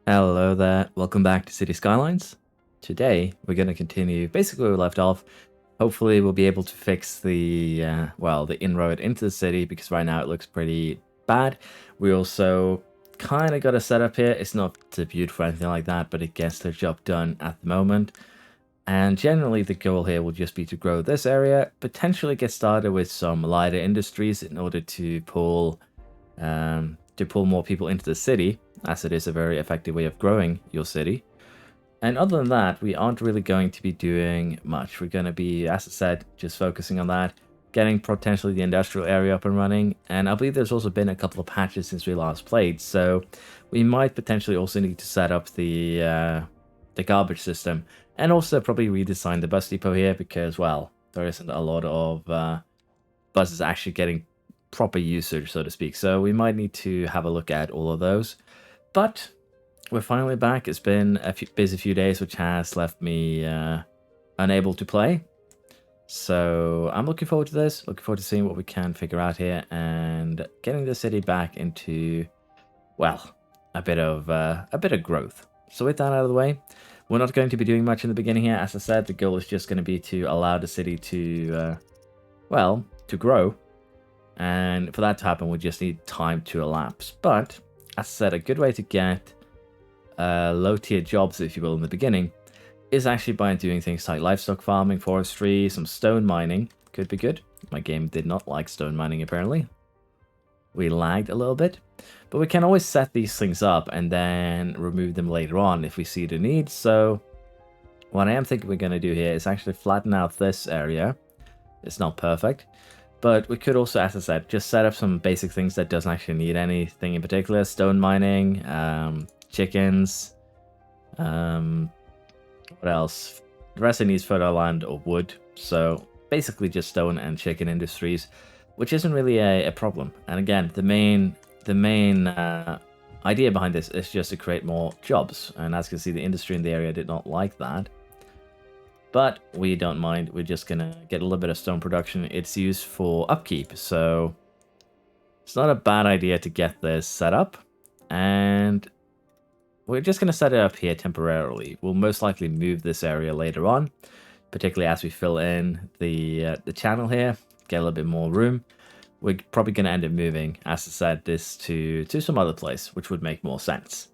Hello there, welcome back to City Skylines. Today, we're going to continue basically where we left off. Hopefully, we'll be able to fix the inroad into the city, because right now it looks pretty bad. We also kind of got a setup here. It's not beautiful or anything like that, but it gets the job done at the moment. And generally, the goal here will just be to grow this area, potentially get started with some lighter industries in order to pull more people into the city, as it is a very effective way of growing your city. And other than that, we aren't really going to be doing much. We're going to be, as I said, just focusing on that, getting potentially the industrial area up and running. And I believe there's also been a couple of patches since we last played, so we might potentially also need to set up the garbage system, and also probably redesign the bus depot here, because, well, there isn't a lot of buses actually getting proper usage, so to speak. So we might need to have a look at all of those. But we're finally back. It's been a busy few days, which has left me unable to play. So I'm looking forward to this. Looking forward to seeing what we can figure out here and getting the city back into, well, a bit of growth. So with that out of the way, we're not going to be doing much in the beginning here. As I said, the goal is just going to be to allow the city to, to grow. And for that to happen, we just need time to elapse. But, as I said, a good way to get low-tier jobs, if you will, in the beginning, is actually by doing things like livestock farming, forestry, some stone mining. Could be good. My game did not like stone mining, apparently. We lagged a little bit. But we can always set these things up and then remove them later on if we see the need. So, what I am thinking we're going to do here is actually flatten out this area. It's not perfect. But we could also, as I said, just set up some basic things that doesn't actually need anything in particular. Stone mining, chickens, what else? The rest it needs fertile land or wood. So basically just stone and chicken industries, which isn't really a problem. And again, the main idea behind this is just to create more jobs. And as you can see, the industry in the area did not like that. But we don't mind. We're just going to get a little bit of stone production. It's used for upkeep, so it's not a bad idea to get this set up. And we're just going to set it up here temporarily. We'll most likely move this area later on, particularly as we fill in the channel here, get a little bit more room. We're probably going to end up moving, as I said, this to some other place, which would make more sense.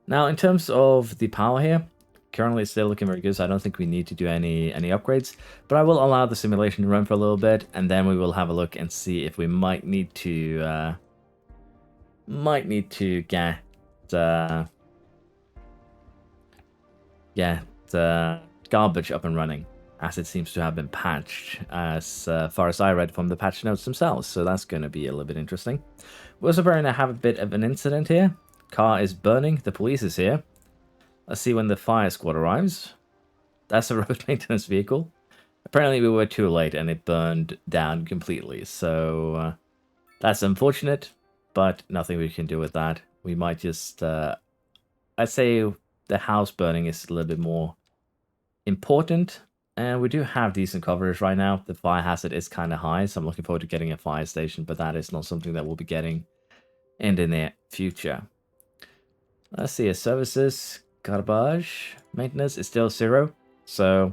Now, in terms of the power here, currently it's still looking very good, so I don't think we need to do any upgrades. But I will allow the simulation to run for a little bit, and then we will have a look and see if we might need to get garbage up and running, as it seems to have been patched as far as I read from the patch notes themselves. So that's going to be a little bit interesting. We're also going to have a bit of an incident here. Car is burning. The police is here. Let's see when the fire squad arrives. That's a road maintenance vehicle. Apparently we were too late and it burned down completely. So that's unfortunate, but nothing we can do with that. We might just... I'd say the house burning is a little bit more important. And we do have decent coverage right now. The fire hazard is kind of high, so I'm looking forward to getting a fire station, but that is not something that we'll be getting in the near future. Let's see, services... Garbage maintenance is still 0, so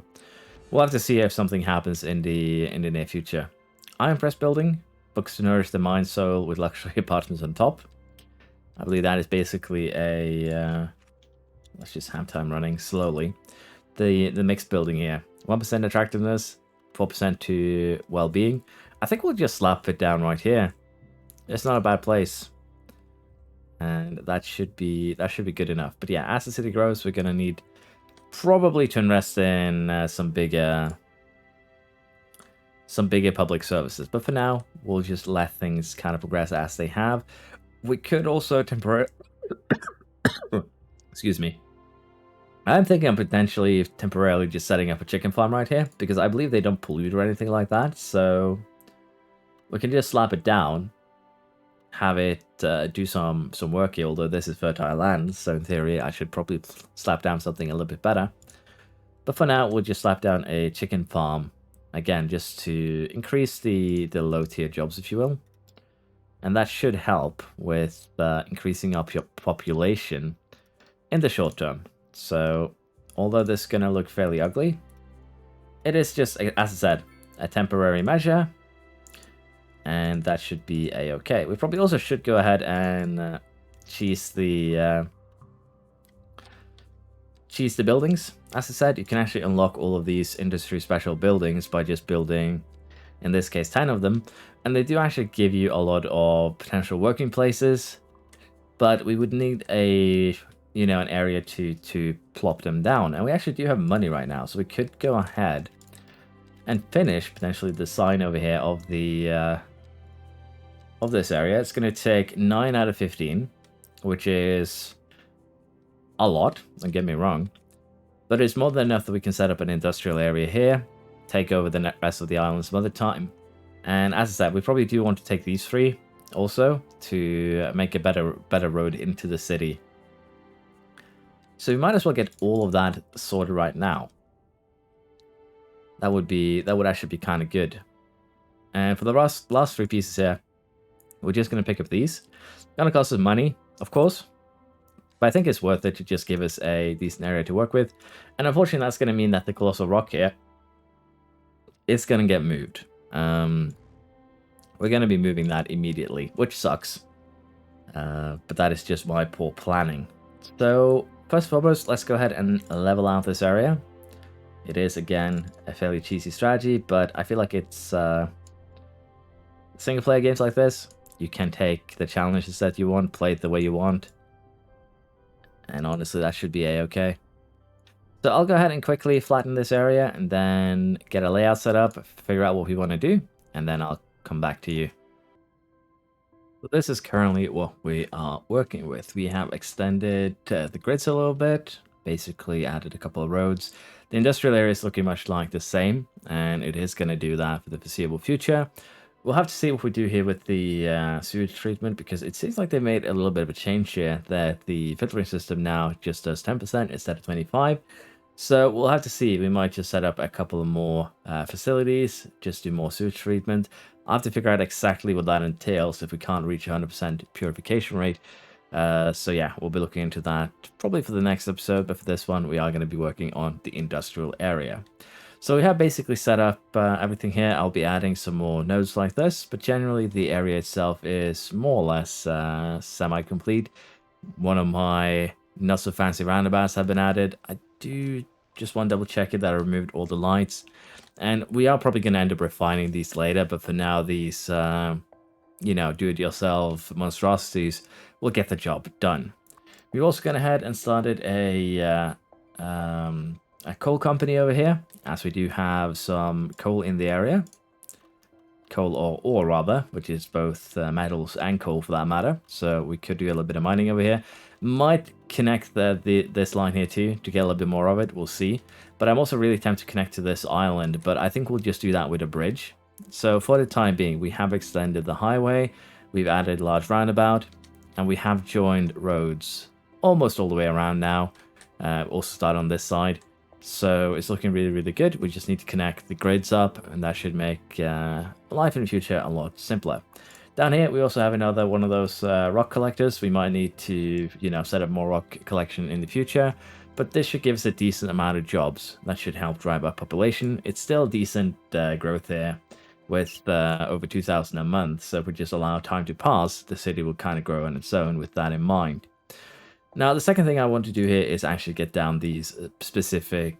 we'll have to see if something happens in the near future. Iron press building, books to nourish the mind soul with luxury apartments on top. I believe that is basically a let's just have time running slowly. The mixed building here, 1% attractiveness, 4% to well-being. I think we'll just slap it down right here. It's not a bad place. And that should be good enough. But yeah, as the city grows, we're going to need probably to invest in some bigger public services. But for now, we'll just let things kind of progress as they have. We could also temporarily... Excuse me. I'm thinking of potentially temporarily just setting up a chicken farm right here, because I believe they don't pollute or anything like that. So we can just slap it down. Have it do some work here, although this is fertile land, so in theory I should probably slap down something a little bit better. But for now, we'll just slap down a chicken farm, again, just to increase the low tier jobs, if you will. And that should help with increasing up your population in the short term. So although this is going to look fairly ugly, it is just, as I said, a temporary measure, and that should be a-okay. We probably also should go ahead and cheese the buildings. As I said, you can actually unlock all of these industry special buildings by just building, in this case, 10 of them, and they do actually give you a lot of potential working places, but we would need an area to plop them down, and we actually do have money right now, so we could go ahead and finish potentially the sign over here of the of this area. It's going to take 9 out of 15, which is a lot, don't get me wrong, but it's more than enough that we can set up an industrial area here, take over the rest of the island some other time. And as I said, we probably do want to take these 3 also to make a better road into the city. So we might as well get all of that sorted right now. That would actually be kind of good. And for the last 3 pieces here, we're just going to pick up these. Gonna cost us money, of course, but I think it's worth it to just give us a decent area to work with. And unfortunately, that's going to mean that the colossal rock here is going to get moved. We're going to be moving that immediately, which sucks. But that is just my poor planning. So first and foremost, let's go ahead and level out this area. It is, again, a fairly cheesy strategy, but I feel like it's single-player games like this. You can take the challenges that you want, play it the way you want. And honestly, that should be a-okay. So I'll go ahead and quickly flatten this area and then get a layout set up, figure out what we want to do, and then I'll come back to you. So this is currently what we are working with. We have extended the grids a little bit, basically added a couple of roads. The industrial area is looking much like the same, and it is going to do that for the foreseeable future. We'll have to see what we do here with the sewage treatment, because it seems like they made a little bit of a change here, that the filtering system now just does 10% instead of 25%. So we'll have to see. We might just set up a couple of more facilities, just do more sewage treatment. I'll have to figure out exactly what that entails if we can't reach 100% purification rate. So yeah, we'll be looking into that probably for the next episode, but for this one, we are going to be working on the industrial area. So we have basically set up everything here. I'll be adding some more nodes like this, but generally the area itself is more or less semi-complete. One of my not so fancy roundabouts have been added. I do just want to double check it that I removed all the lights. And we are probably going to end up refining these later, but for now these, do-it-yourself monstrosities will get the job done. We've also gone ahead and started a coal company over here, as we do have some coal in the area. Coal or ore, rather, which is both metals and coal for that matter. So we could do a little bit of mining over here. Might connect this line here too to get a little bit more of it. We'll see. But I'm also really tempted to connect to this island, but I think we'll just do that with a bridge. So for the time being, we have extended the highway, we've added a large roundabout, and we have joined roads almost all the way around now. Also start on this side. So it's looking really, really good. We just need to connect the grids up, and that should make life in the future a lot simpler. Down here, we also have another one of those rock collectors. We might need to, set up more rock collection in the future, but this should give us a decent amount of jobs. That should help drive up population. It's still decent growth here with over 2,000 a month. So if we just allow time to pass, the city will kind of grow on its own with that in mind. Now, the second thing I want to do here is actually get down these specific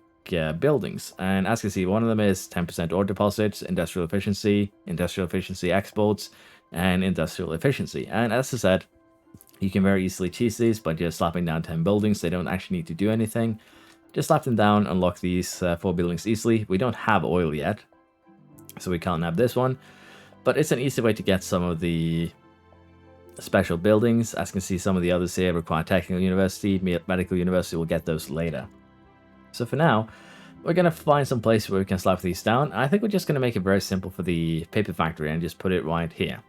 buildings. And as you can see, one of them is 10% ore deposits, industrial efficiency exports, and industrial efficiency. And as I said, you can very easily cheese these by just slapping down 10 buildings. They don't actually need to do anything. Just slap them down, unlock these 4 buildings easily. We don't have oil yet, so we can't have this one. But it's an easy way to get some of the special buildings. As you can see, some of the others here require technical university, medical university. We'll get those later. So for now, we're going to find some place where we can slap these down. I think we're just going to make it very simple for the paper factory and just put it right here.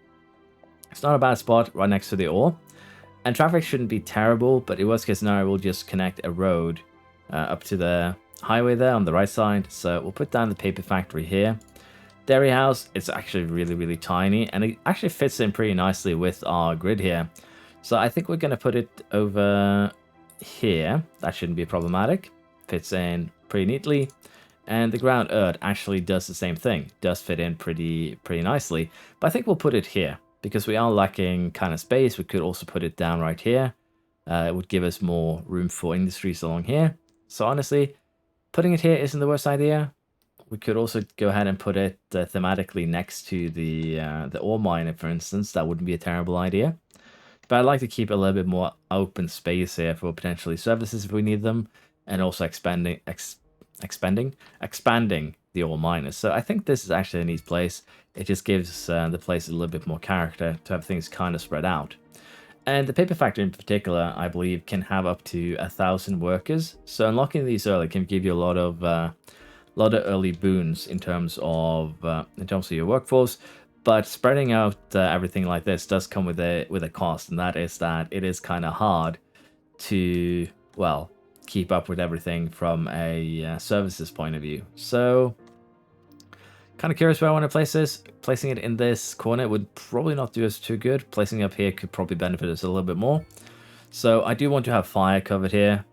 It's not a bad spot, right next to the ore. And traffic shouldn't be terrible, but in worst case scenario, we'll just connect a road up to the highway there on the right side. So we'll put down the paper factory here. Dairy house, it's actually really, really tiny, and it actually fits in pretty nicely with our grid here. So I think we're going to put it over here. That shouldn't be problematic. Fits in pretty neatly. And the ground earth actually does the same thing. Does fit in pretty nicely. But I think we'll put it here because we are lacking kind of space. We could also put it down right here. It would give us more room for industries along here. So honestly, putting it here isn't the worst idea. We could also go ahead and put it thematically next to the ore miner, for instance. That wouldn't be a terrible idea. But I'd like to keep a little bit more open space here for potentially services if we need them, and also expanding the ore miners. So I think this is actually a neat place. It just gives the place a little bit more character to have things kind of spread out. And the paper factory in particular, I believe, can have up to 1,000 workers. So unlocking these early can give you a lot of early boons in terms of your workforce. But spreading out everything like this does come with a cost, and that is that it is kind of hard to, well, keep up with everything from a services point of view. So kind of curious where I want to place this. Placing it in this corner would probably not do us too good. Placing it up here could probably benefit us a little bit more. So I do want to have fire covered here.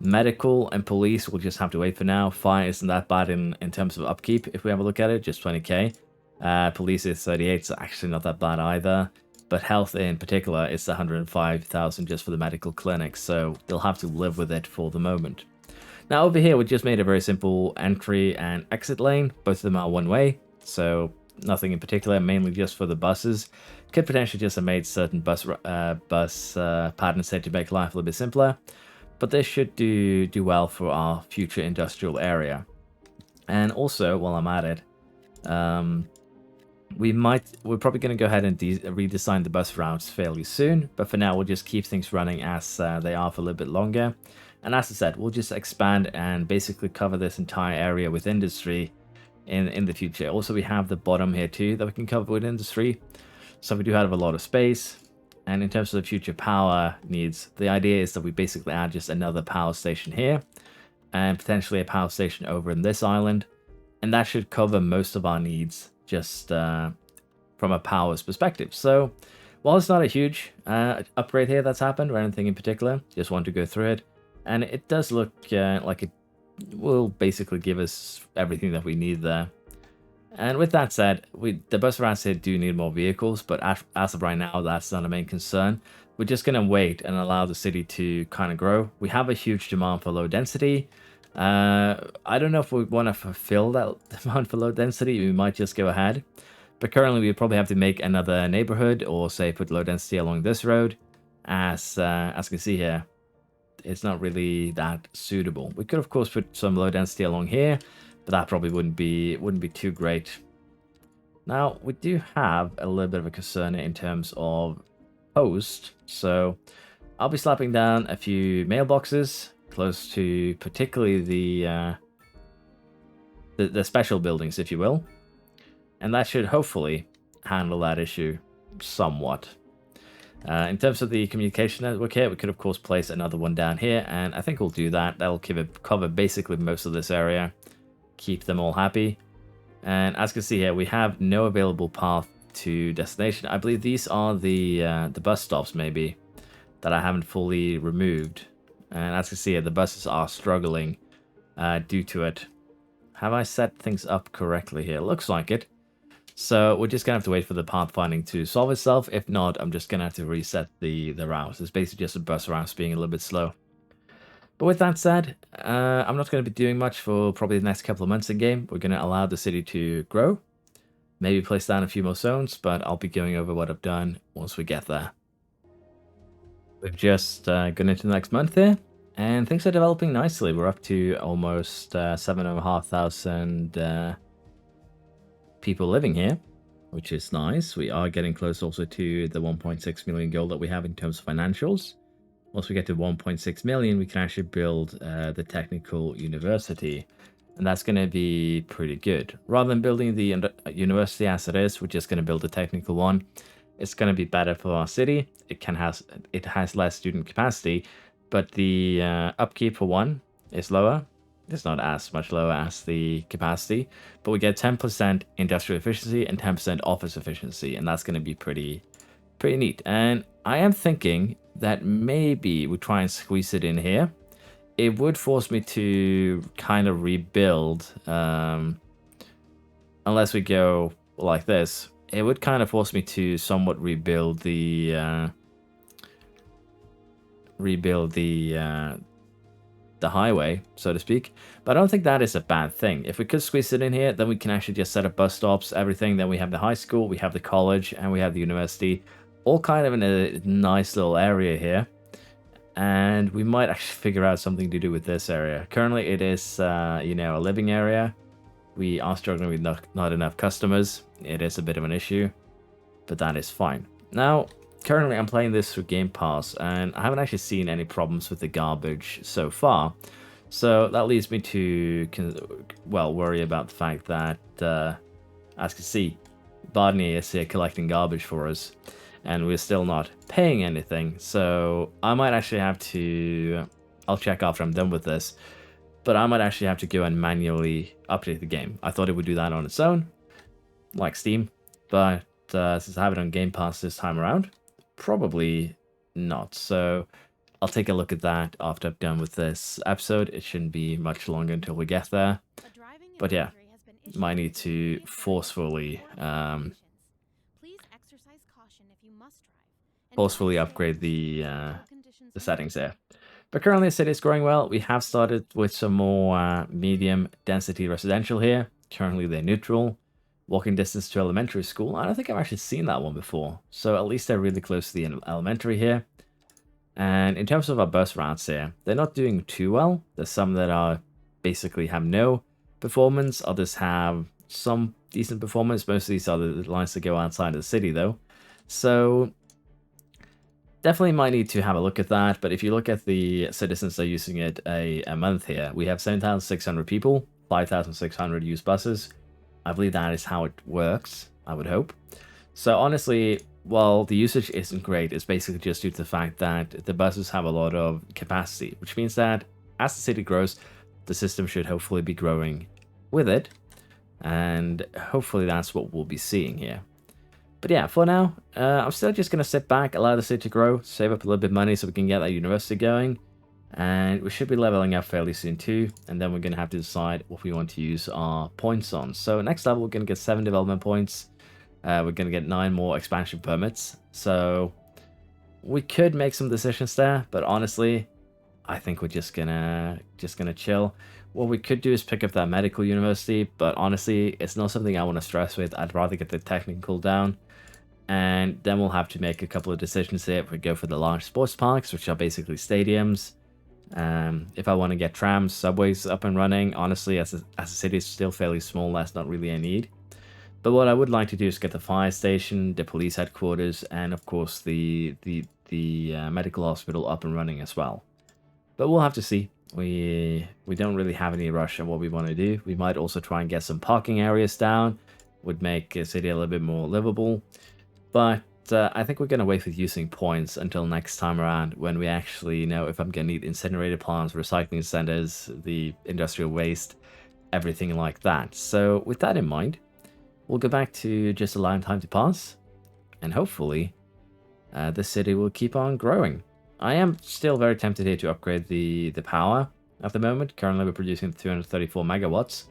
Medical and police will just have to wait for now. Fire isn't that bad in terms of upkeep if we have a look at it, just 20k. Police is 38, so actually not that bad either. But health in particular is 105,000 just for the medical clinics, so they'll have to live with it for the moment. Now over here, we just made a very simple entry and exit lane. Both of them are one way, so nothing in particular, mainly just for the buses. Could potentially just have made certain bus patterns here to make life a little bit simpler. But this should do well for our future industrial area. And also, while I'm at it, we're probably going to go ahead and redesign the bus routes fairly soon. But for now, we'll just keep things running as they are for a little bit longer. And as I said, we'll just expand and basically cover this entire area with industry in the future. Also, we have the bottom here too that we can cover with industry. So we do have a lot of space. And in terms of the future power needs, the idea is that we basically add just another power station here and potentially a power station over in this island. And that should cover most of our needs just from a power's perspective. So while it's not a huge upgrade here that's happened or anything in particular, just want to go through it. And it does look like it will basically give us everything that we need there. And with that said, the bus routes here do need more vehicles, but as of right now, that's not a main concern. We're just going to wait and allow the city to kind of grow. We have a huge demand for low density. I don't know if we want to fulfill that demand for low density. We might just go ahead. But currently, we probably have to make another neighborhood or say put low density along this road. As you can see here, it's not really that suitable. We could, of course, put some low density along here. But that probably wouldn't be too great. Now, we do have a little bit of a concern in terms of post. So I'll be slapping down a few mailboxes close to particularly the special buildings, if you will. And that should hopefully handle that issue somewhat. In terms of the communication network here, we could, of course, place another one down here. And I think we'll do that. That'll cover basically most of this area. Keep them all happy. And as you can see here, we have no available path to destination. I believe these are the bus stops maybe that I haven't fully removed. And as you can see here, the buses are struggling due to it. Have I set things up correctly here? Looks like it. So we're just gonna have to wait for the pathfinding to solve itself. If not, I'm just gonna have to reset the routes. It's basically just the bus routes being a little bit slow. But with that said, I'm not going to be doing much for probably the next couple of months in game. We're going to allow the city to grow. Maybe place down a few more zones, but I'll be going over what I've done once we get there. We've just gone into the next month here, and things are developing nicely. We're up to almost 7,500 people living here, which is nice. We are getting close also to the 1.6 million goal that we have in terms of financials. Once we get to 1.6 million, we can actually build the technical university. And that's going to be pretty good. Rather than building the university as it is, we're just going to build a technical one. It's going to be better for our city. It has less student capacity, but the upkeep for one is lower. It's not as much lower as the capacity, but we get 10% industrial efficiency and 10% office efficiency, and that's going to be pretty neat. And I am thinking that maybe we try and squeeze it in here. It would force me to kind of rebuild, unless we go like this. It would kind of force me to somewhat rebuild the highway, so to speak. But I don't think that is a bad thing. If we could squeeze it in here, then we can actually just set up bus stops, everything. Then we have the high school, we have the college, and we have the university, all kind of in a nice little area here. And we might actually figure out something to do with this area. Currently, it is, you know, a living area. We are struggling with not enough customers. It is a bit of an issue, but that is fine. Now, currently I'm playing this through Game Pass, and I haven't actually seen any problems with the garbage so far. So that leads me to, well, worry about the fact that, as you can see, Barney is here collecting garbage for us, and we're still not paying anything. So I might actually have to, I'll check after I'm done with this, but I might actually have to go and manually update the game. I thought it would do that on its own, like Steam, but since I have it on Game Pass this time around, probably not. So I'll take a look at that after I'm done with this episode. It shouldn't be much longer until we get there. But yeah, might need to forcefully upgrade the settings there. But currently the city is growing well. We have started with some more medium density residential here. Currently they're neutral. Walking distance to elementary school. I don't think I've actually seen that one before. So at least they're really close to the elementary here. And in terms of our bus routes here, they're not doing too well. There's some that are basically have no performance. Others have some decent performance. Most of these are the lines that go outside of the city though. So definitely might need to have a look at that. But if you look at the citizens that are using it a month here, we have 7,600 people, 5,600 used buses. I believe that is how it works, I would hope. So honestly, while the usage isn't great, it's basically just due to the fact that the buses have a lot of capacity, which means that as the city grows, the system should hopefully be growing with it. And hopefully that's what we'll be seeing here. But yeah, for now, I'm still just going to sit back, allow the city to grow, save up a little bit of money so we can get that university going. And we should be leveling up fairly soon too. And then we're going to have to decide what we want to use our points on. So next level, we're going to get 7 development points. We're going to get 9 more expansion permits. So we could make some decisions there. But honestly, I think we're just gonna chill. What we could do is pick up that medical university. But honestly, it's not something I want to stress with. I'd rather get the technical down. And then we'll have to make a couple of decisions here if we go for the large sports parks, which are basically stadiums. If I want to get trams, subways up and running, honestly, as a city is still fairly small, that's not really a need. But what I would like to do is get the fire station, the police headquarters, and of course the medical hospital up and running as well. But we'll have to see. We don't really have any rush on what we want to do. We might also try and get some parking areas down, would make the city a little bit more livable. But I think we're going to wait with using points until next time around when we actually know if I'm going to need incinerator plants, recycling centers, the industrial waste, everything like that. So with that in mind, we'll go back to just allowing time to pass, and hopefully the city will keep on growing. I am still very tempted here to upgrade the power at the moment. Currently we're producing 234 megawatts.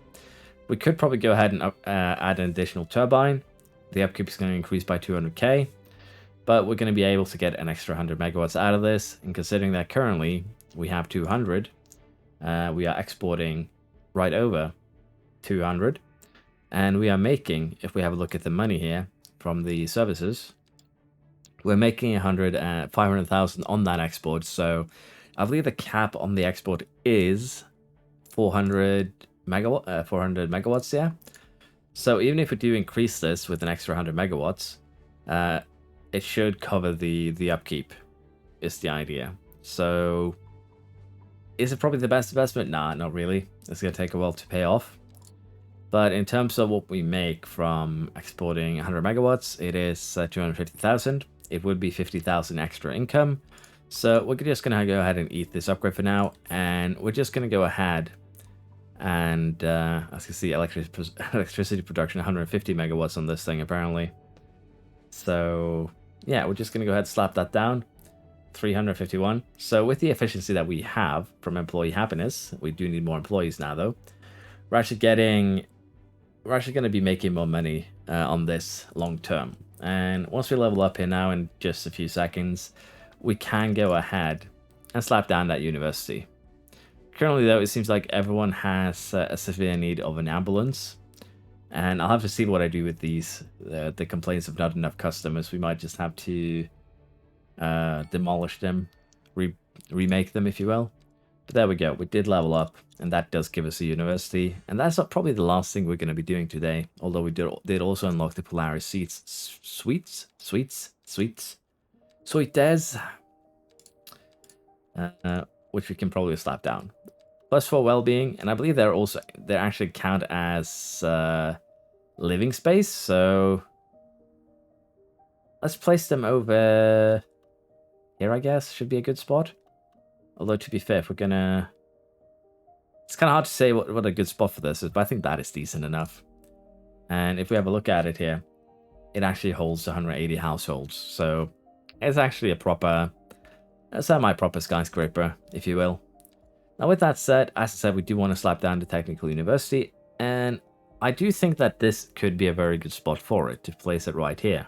We could probably go ahead and add an additional turbine. The upkeep is going to increase by 200k, but we're going to be able to get an extra 100 megawatts out of this. And considering that currently we have 200, we are exporting right over 200. And we are making, if we have a look at the money here from the services, we're making 500,000 on that export. So I believe the cap on the export is 400 megawatts, yeah. So even if we do increase this with an extra 100 megawatts, it should cover the upkeep, is the idea. So is it probably the best investment? Nah, not really. It's going to take a while to pay off. But in terms of what we make from exporting 100 megawatts, it is 250,000. It would be 50,000 extra income. So we're just going to go ahead and eat this upgrade for now. And we're just going to go ahead and, as you can see, electricity production, 150 megawatts on this thing, apparently. So, yeah, we're just going to go ahead and slap that down. 351. So with the efficiency that we have from employee happiness, we do need more employees now though. We're actually going to be making more money on this long term. And once we level up here now in just a few seconds, we can go ahead and slap down that university. Currently though, it seems like everyone has a severe need of an ambulance. And I'll have to see what I do with these, the complaints of not enough customers. We might just have to demolish them, remake them, if you will. But there we go. We did level up, and that does give us a university. And that's not probably the last thing we're going to be doing today. Although we did also unlock the Polaris suites, which we can probably slap down. +4 well-being, and I believe they're actually count as living space. So let's place them over here. I guess should be a good spot. Although, to be fair, if we're gonna... It's kind of hard to say what a good spot for this is, but I think that is decent enough. And if we have a look at it here, it actually holds 180 households. So it's actually a semi-proper skyscraper, if you will. Now, with that said, as I said, we do want to slap down the Technical University. And I do think that this could be a very good spot for it, to place it right here.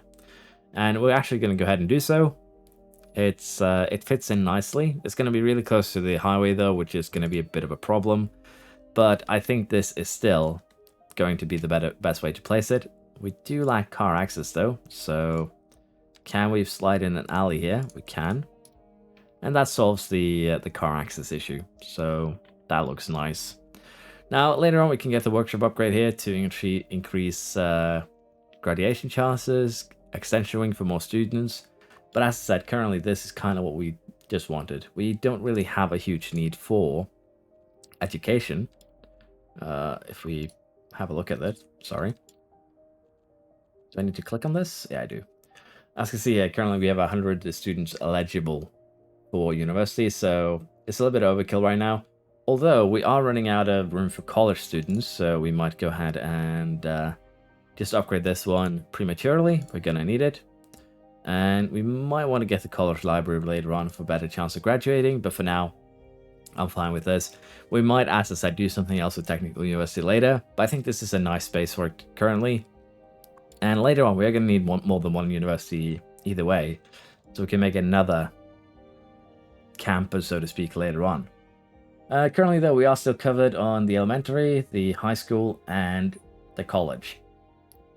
And we're actually going to go ahead and do so. It fits in nicely. It's going to be really close to the highway though, which is going to be a bit of a problem. But I think this is still going to be the best way to place it. We do lack car access though, so can we slide in an alley here? We can. And that solves the car access issue, so that looks nice. Now later on we can get the workshop upgrade here to increase graduation chances, extension wing for more students. But as I said, currently this is kind of what we just wanted. We don't really have a huge need for education. If we have a look at that, sorry. Do I need to click on this? Yeah, I do. As you can see here, currently we have 100 students eligible for university, so it's a little bit overkill right now. Although we are running out of room for college students, so we might go ahead and just upgrade this one prematurely. We're gonna need it. And we might want to get the college library later on for a better chance of graduating, but for now, I'm fine with this. We might, as I said, do something else with Technical University later, but I think this is a nice space for it currently. And later on, we're going to need more than one university either way, so we can make another campus, so to speak, later on. Currently, though, we are still covered on the elementary, the high school, and the college.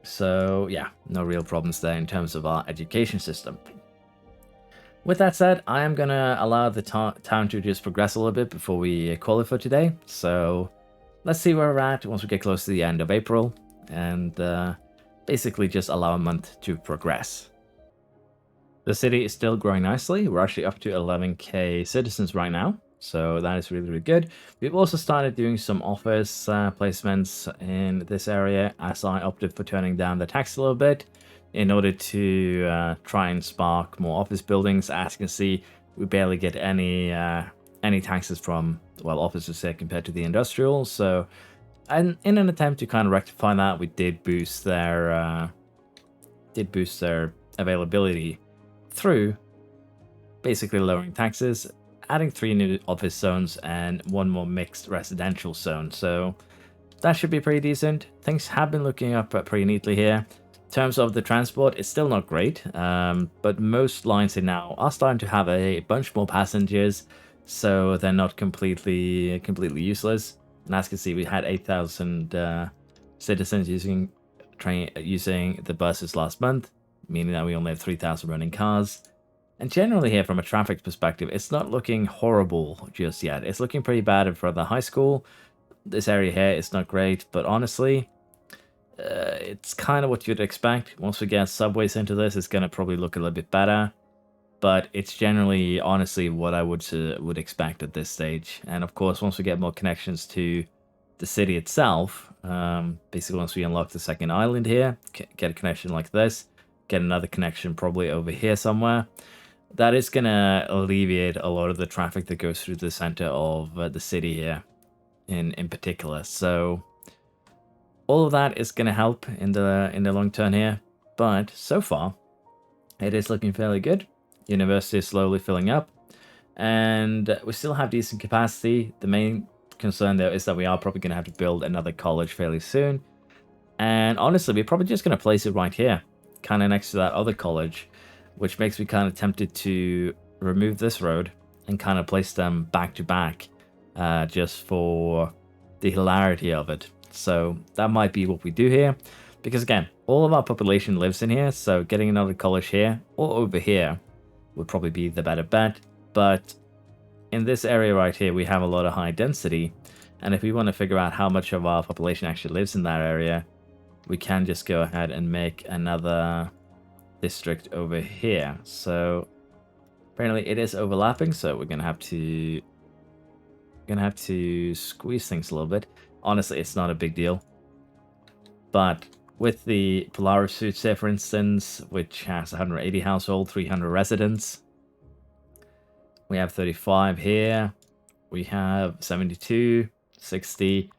So yeah, no real problems there in terms of our education system. With that said, I am going to allow the town to just progress a little bit before we call it for today. So let's see where we're at once we get close to the end of April, and basically just allow a month to progress. The city is still growing nicely. We're actually up to 11k citizens right now. So that is really, really good. We've also started doing some office placements in this area, as I opted for turning down the tax a little bit in order to try and spark more office buildings. As you can see, we barely get any taxes from, well, offices here compared to the industrial. So, and in an attempt to kind of rectify that, we did boost their availability through basically lowering taxes, adding 3 new office zones and 1 more mixed residential zone. So that should be pretty decent. Things have been looking up pretty neatly here. In terms of the transport, it's still not great, but most lines here now are starting to have a bunch more passengers, so they're not completely useless. And as you can see, we had 8,000 citizens using the buses last month, meaning that we only have 3,000 running cars. And generally here, from a traffic perspective, it's not looking horrible just yet. It's looking pretty bad for the high school. This area here is not great, but honestly, it's kind of what you'd expect. Once we get subways into this, it's going to probably look a little bit better. But it's generally, honestly, what I would expect at this stage. And of course, once we get more connections to the city itself, basically once we unlock the second island here, get a connection like this, get another connection probably over here somewhere, that is going to alleviate a lot of the traffic that goes through the center of the city here in particular. So all of that is going to help in the long term here, but so far it is looking fairly good. University is slowly filling up, and we still have decent capacity. The main concern though is that we are probably going to have to build another college fairly soon. And honestly, we're probably just going to place it right here, kind of next to that other college, which makes me kind of tempted to remove this road and kind of place them back to back, just for the hilarity of it. So that might be what we do here, because again, all of our population lives in here, so getting another college here or over here would probably be the better bet. But in this area right here, we have a lot of high density, and if we want to figure out how much of our population actually lives in that area, we can just go ahead and make another district over here. So apparently it is overlapping, so we're gonna have to squeeze things a little bit. Honestly, it's not a big deal, but with the Polaris suits here, for instance, which has 180 household, 300 residents, we have 35 here, we have 72, 60,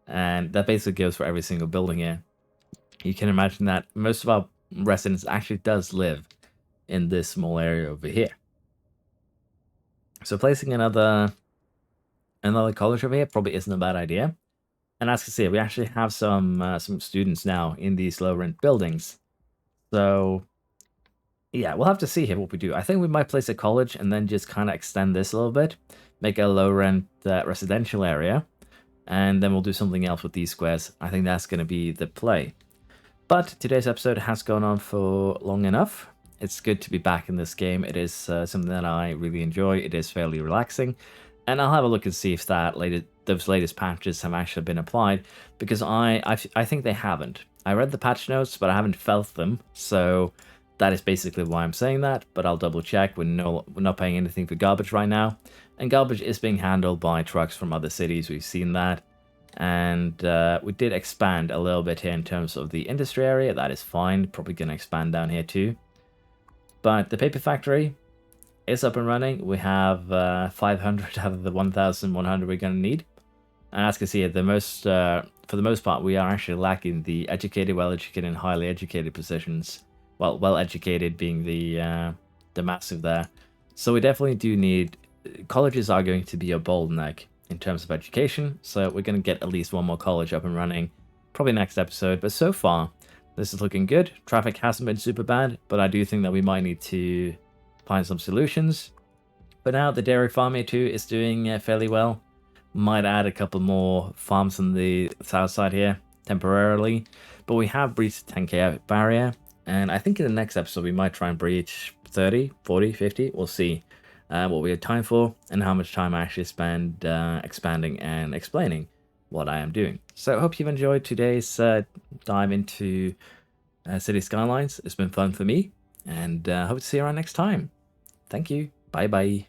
and that basically goes for every single building here. You can imagine that most of our residents actually does live in this small area over here. So placing another college over here probably isn't a bad idea. And as you can see, we actually have some students now in these low rent buildings. So yeah, we'll have to see here what we do. I think we might place a college and then just kind of extend this a little bit, make a low rent residential area, and then we'll do something else with these squares. I think that's going to be the play. But today's episode has gone on for long enough. It's good to be back in this game. It is something that I really enjoy. It is fairly relaxing. And I'll have a look and see if those latest patches have actually been applied, because I think they haven't. I read the patch notes, but I haven't felt them. So that is basically why I'm saying that, but I'll double check. We're not paying anything for garbage right now. And garbage is being handled by trucks from other cities. We've seen that. And we did expand a little bit here in terms of the industry area. That is fine. Probably going to expand down here too. But the paper factory is up and running. We have 500 out of the 1,100 we're going to need. And as you can see, for the most part, we are actually lacking the educated, well-educated, and highly educated positions. Well, well-educated being the massive there. So we definitely do need... Colleges are going to be a bottleneck in terms of education, so we're going to get at least one more college up and running, probably next episode. But so far, this is looking good. Traffic hasn't been super bad, but I do think that we might need to find some solutions. But now the dairy farm here too is doing fairly well. Might add a couple more farms on the south side here temporarily, but we have breached the 10k barrier, and I think in the next episode we might try and breach 30, 40, 50. We'll see what we have time for and how much time I actually spend expanding and explaining what I am doing. So I hope you've enjoyed today's dive into City Skylines. It's been fun for me, and hope to see you around next time. Thank you. Bye bye.